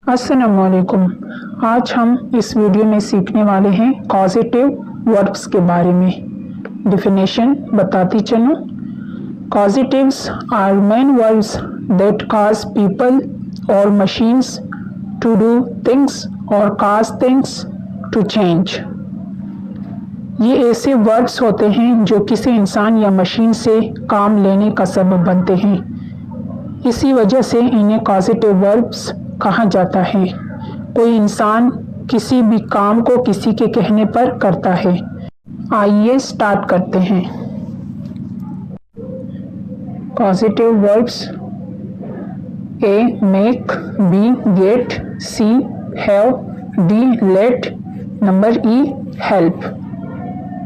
अस्सलामुअलैकुम। आज हम इस वीडियो में सीखने वाले हैं कॉजेटिव वर्ब्स के बारे में। डिफिनेशन बताती चलूं। Causatives are main verbs that cause people और मशीन्स टू डू थिंग्स और कॉज थिंग्स टू चेंज। ये ऐसे वर्ब्स होते हैं जो किसी इंसान या मशीन से काम लेने का सबब बनते हैं। इसी वजह से इन्हें कॉजेटिव वर्ब्स कहा जाता है। कोई इंसान किसी भी काम को किसी के कहने पर करता है। आइए स्टार्ट करते हैं। Causative verbs: A make, B get, C have, D let, number E help.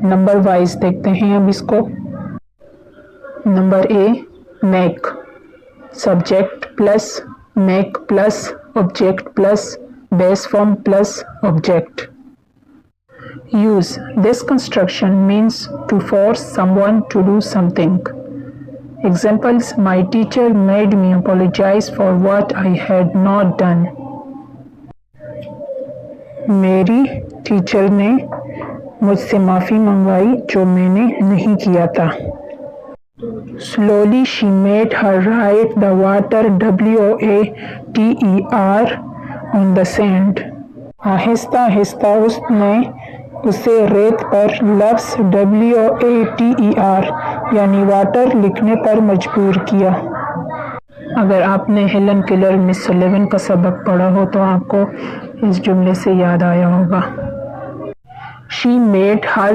Number wise देखते हैं अब इसको। Number A make, subject plus make plus object plus base form plus object. Use this construction means to force someone to do something. Examples: my teacher made me apologize for what I had not done. मेरी टीचर ने मुझसे माफ़ी मंगवाई जो मैंने नहीं किया था। Slowly she made her write the water WATER on the sand. Aahista Aahista उसने उसे रेत पर लफ्ज़ WATER यानी वाटर लिखने पर मजबूर किया। अगर आपने हेलन केलर मिस सुलेवन का सबक पढ़ा हो तो आपको इस जुमले से याद आया होगा। She made her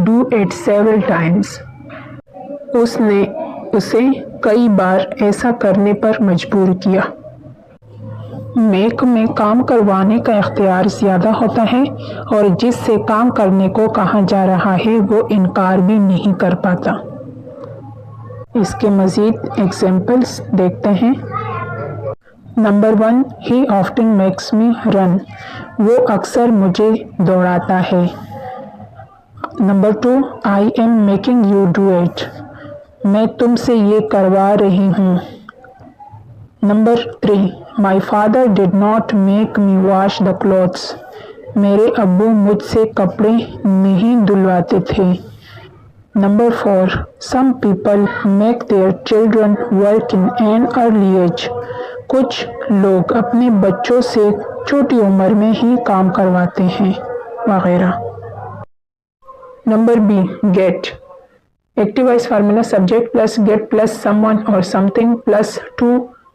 do it several times. उसने उसे कई बार ऐसा करने पर मजबूर किया। मेक में काम करवाने का इख्तियार ज़्यादा होता है और जिससे काम करने को कहा जा रहा है वो इनकार भी नहीं कर पाता। इसके मज़ीद एग्जाम्पल्स देखते हैं। Number 1, he often makes me run, वो अक्सर मुझे दौड़ाता है। Number 2, I am making you do it, मैं तुमसे ये करवा रही हूँ। Number 3, my father did not make me wash the clothes, मेरे अब्बू मुझसे कपड़े नहीं धुलवाते थे। Number 4, some people make their children work in an early age, कुछ लोग अपने बच्चों से छोटी उम्र में ही काम करवाते हैं वगैरह। Number B get, active voice formula subject plus get plus someone और something plus to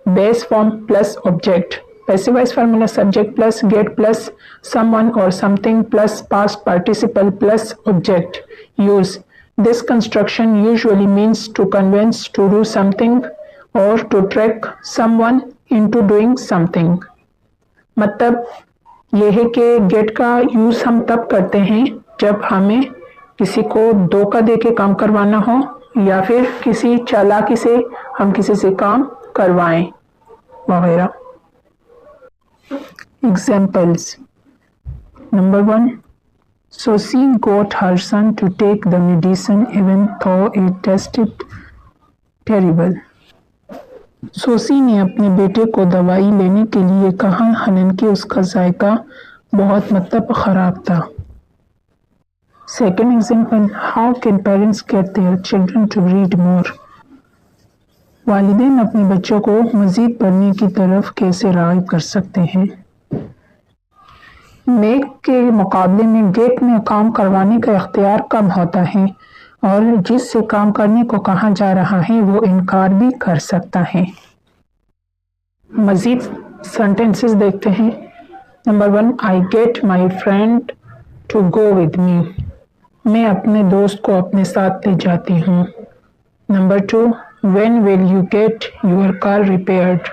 base form plus object. Passive voice formula subject plus get plus someone और something plus past participle plus object. Use this construction usually means to convince to do something और to trick someone into doing something. मतलब यह है कि gate का use हम तब करते हैं जब हमें किसी को धोखा दे के काम करवाना हो या फिर किसी चालाकी से हम किसी से काम करवाएं वगैरह। Examples: number 1, Sosie got her son to take the medicine even though it tasted terrible. सोसी ने अपने बेटे को दवाई लेने के लिए कहा हालांकि उसका जायका बहुत मतलब ख़राब था। Second example, how can parents get their children to read more? वालिदैन अपने बच्चों को मज़ीद पढ़ने की तरफ कैसे राग़िब कर सकते हैं? मेक के मुकाबले में गेट में काम करवाने का इख्तियार कम होता है और जिससे काम करने को कहा जा रहा है वो इनकार भी कर सकता है। मज़ीद सेंटेंसेस देखते हैं। Number 1, I get my friend to go with me, मैं अपने दोस्त को अपने साथ ले जाती हूँ। Number 2, when will you get your car repaired,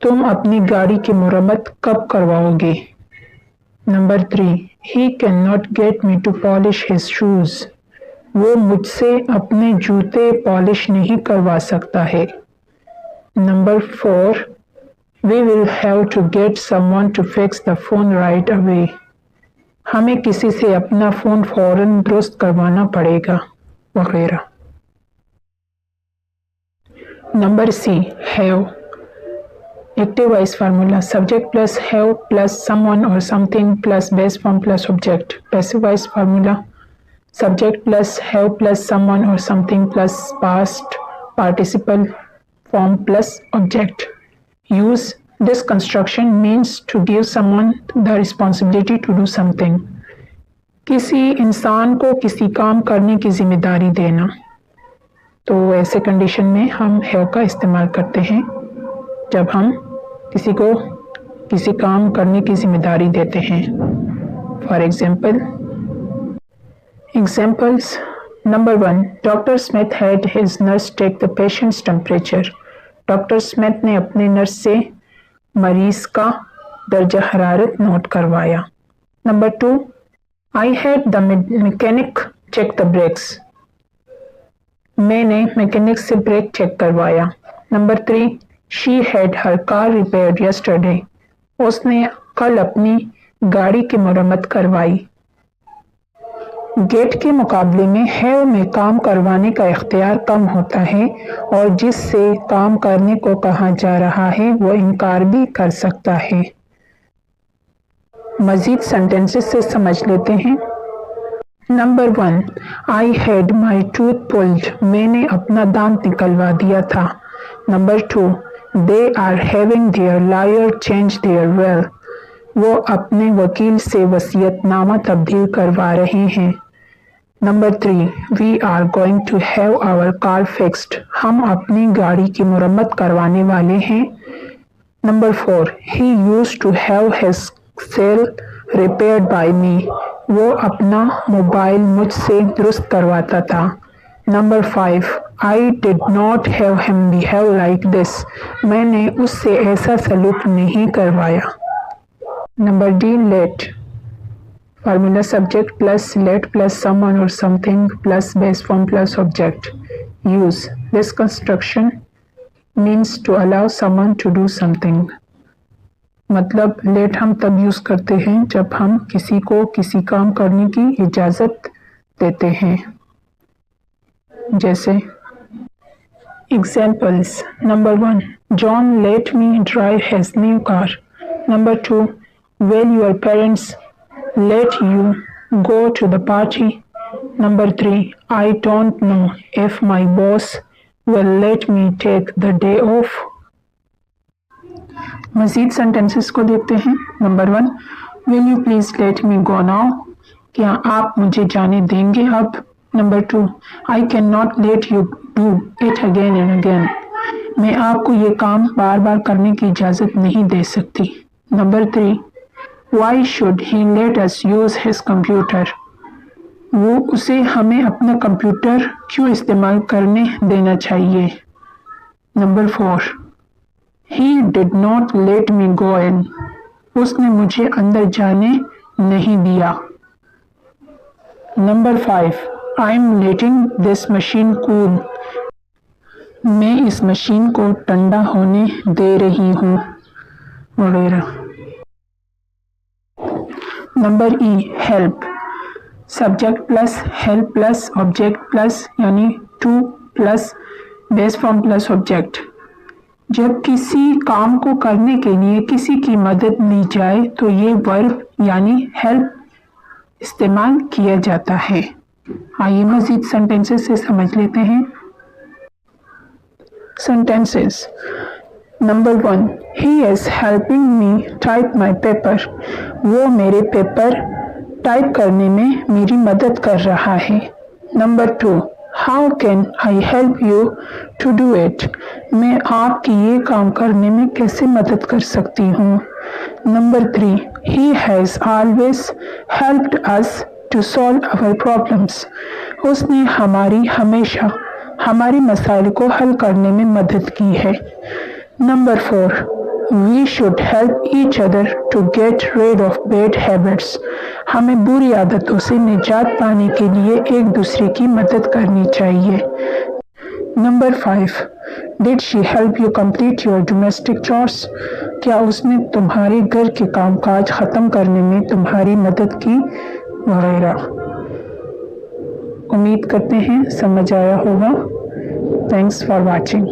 तुम अपनी गाड़ी की मुरम्मत कब करवाओगे। Number 3, he can not get me to polish his shoes, वो मुझसे अपने जूते पॉलिश नहीं करवा सकता है। Number 4, we will have to get someone to fix the phone right away, हमें किसी से अपना फ़ोन फ़ौरन दुरुस्त करवाना पड़ेगा वगैरह। Number C have, Active voice formula: subject plus have plus someone or something plus base form plus object. Passive voice formula: subject plus have plus someone or something plus past participle form plus object. Use this construction means to give someone the responsibility to do something. किसी इंसान को किसी काम करने की जिम्मेदारी देना, तो ऐसे कंडीशन में हम हैव का इस्तेमाल करते हैं जब हम किसी को किसी काम करने की जिम्मेदारी देते हैं. For examples. Number 1, doctor Smith had his nurse take the patient's temperature. Doctor Smith ने अपने नर्स से मरीज का दर्जा हरारत नोट करवाया. Number 2, I had the mechanic check the brakes. मैंने मैकेनिक से ब्रेक चेक करवाया. Number 3, she had her car repaired yesterday. उसने कल अपनी गाड़ी की मरम्मत करवाई. गेट के मुकाबले में हैव में काम करवाने का इख्तियार कम होता है और जिससे काम करने को कहा जा रहा है वो इनकार भी कर सकता है. मजीद सेंटेंसेस से समझ लेते हैं. Number 1, I had my tooth pulled. मैंने अपना दांत निकलवा दिया था. Number 2, they are having their lawyer change their will. वो अपने वकील से वसीयतनामा तब्दील करवा रहे हैं. Number 3, we are going to have our car fixed. हम अपनी गाड़ी की मुरम्मत करवाने वाले हैं. Number 4, he used to have his cell repaired by me. वो अपना मोबाइल मुझसे दुरुस्त करवाता था. Number 5, I did not have him behave like this. मैंने उससे ऐसा सलूक नहीं करवाया. Number D, let. Formula: subject plus let plus someone और something plus base form plus object. Use this construction means to allow someone to do something. मतलब let हम तब यूज करते हैं जब हम किसी को किसी काम करने की इजाजत देते हैं. जैसे examples. Number 1, John let me drive his new car. Number 2, well your parents let you go to the party. Number 3, I don't know if my boss will let me take the day off. मज़ीद sentences को देखते हैं. Number 1, will you please let me go now. क्या आप मुझे जाने देंगे अब. Number 2, I cannot let you do it again and again. मैं आपको ये काम बार बार करने की इजाज़त नहीं दे सकती. Number 3, Why should he let us use his computer? वो उसे हमें अपना कंप्यूटर क्यों इस्तेमाल करने देना चाहिए. Number 4, He did not let me go in. उसने मुझे अंदर जाने नहीं दिया. Number 5, I'm letting this machine cool. मैं इस मशीन को ठंडा होने दे रही हूँ, वगैरह. Number E, help. Subject plus help plus object plus यानी to plus base form plus object. जब किसी काम को करने के लिए किसी की मदद ली जाए तो ये वर्ब यानी हेल्प इस्तेमाल किया जाता है. आइए मजीद सेंटेंसेस से समझ लेते हैं. Sentences. Number 1, he is helping me type my paper. वो मेरे पेपर टाइप करने में मेरी मदद कर रहा है. Number 2, how can I help you to do it. मैं आपकी ये काम करने में कैसे मदद कर सकती हूँ. Number 3, he has always helped us to solve our problems. उसने हमेशा हमारी मसाइल को हल करने में मदद की है. Number 4, we should help each other to get rid of bad habits. हमें बुरी आदतों से निजात पाने के लिए एक दूसरे की मदद करनी चाहिए. Number 5, did she help you complete your domestic chores? क्या उसने तुम्हारे घर के कामकाज ख़त्म करने में तुम्हारी मदद की, वगैरह. उम्मीद करते हैं समझ आया होगा. Thanks for watching.